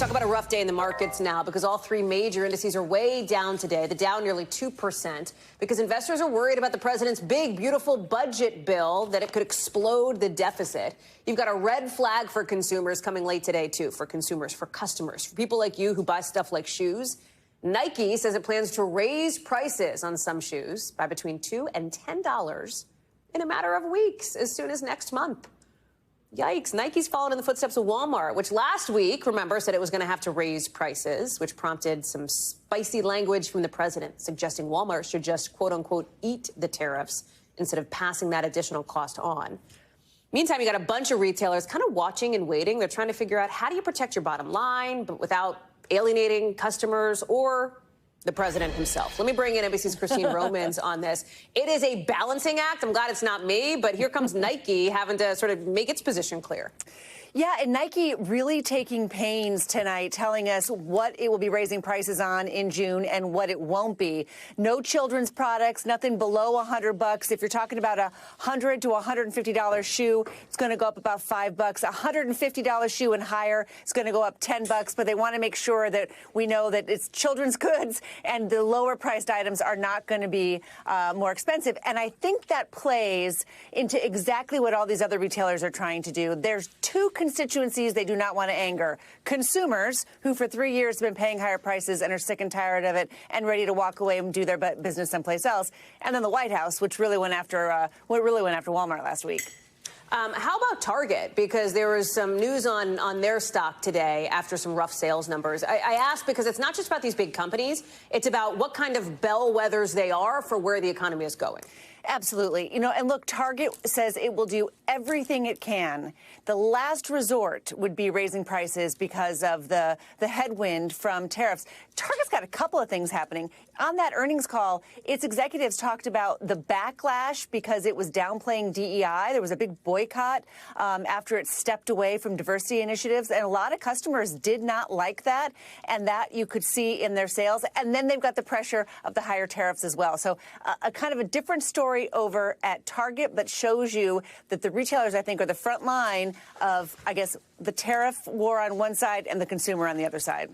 Talk about a rough day in the markets now because all three major indices are way down today. The Dow nearly 2% because investors are worried about the president's big, beautiful budget bill, that it could explode the deficit. You've got a red flag for consumers coming late today, too, for consumers, for customers, for people like you who buy stuff like shoes. Nike says it plans to raise prices on some shoes by between $2 and $10 in a matter of weeks, as soon as next month. Yikes. Nike's followed in the footsteps of Walmart, which last week, remember, said it was going to have to raise prices, which prompted some spicy language from the president, suggesting Walmart should just, quote unquote, eat the tariffs instead of passing that additional cost on. Meantime, you got a bunch of retailers kind of watching and waiting. They're trying to figure out, how do you protect your bottom line, but without alienating customers or the president himself? Let me bring in NBC's Christine Romans on this. It is a balancing act. I'm glad it's not me, but here comes Nike having to sort of make its position clear. Yeah, and Nike really taking pains tonight, telling us what it will be raising prices on in June and what it won't be. No children's products, nothing below $100. If you're talking about a $100 to $150 shoe, it's going to go up about $5. $150 shoe and higher, it's going to go up $10. But they want to make sure that we know that it's children's goods and the lower priced items are not going to be more expensive. And I think that plays into exactly what all these other retailers are trying to do. There's two constituencies they do not want to anger: consumers, who for 3 years have been paying higher prices and are sick and tired of it and ready to walk away and do their business someplace else, and then the White House, which really went after Walmart last week. How about Target? Because there was some news on their stock today after some rough sales numbers. I ask because it's not just about these big companies. It's about what kind of bellwethers they are for where the economy is going. Absolutely. You know, and look, Target says it will do everything it can. The last resort would be raising prices because of the headwind from tariffs. Target's got a couple of things happening. On that earnings call, its executives talked about the backlash because it was downplaying DEI. There was a big boycott after it stepped away from diversity initiatives, and a lot of customers did not like that, and that you could see in their sales. And then they've got the pressure of the higher tariffs as well. So a kind of a different story over at Target, but shows you that the retailers, I think, are the front line of, I guess, the tariff war on one side and the consumer on the other side.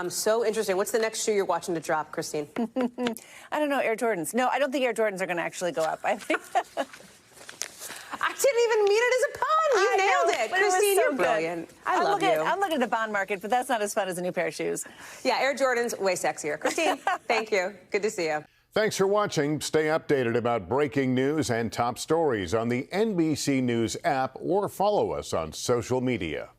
So interesting. What's the next shoe you're watching to drop, Christine? I don't know, Air Jordans. No, I don't think Air Jordans are going to actually go up. I think I didn't even mean it as a pun. You nailed it. Christine, you're brilliant. I love you. I'm looking at the bond market, but that's not as fun as a new pair of shoes. Yeah, Air Jordans, way sexier. Christine, thank you. Good to see you. Thanks for watching. Stay updated about breaking news and top stories on the NBC News app or follow us on social media.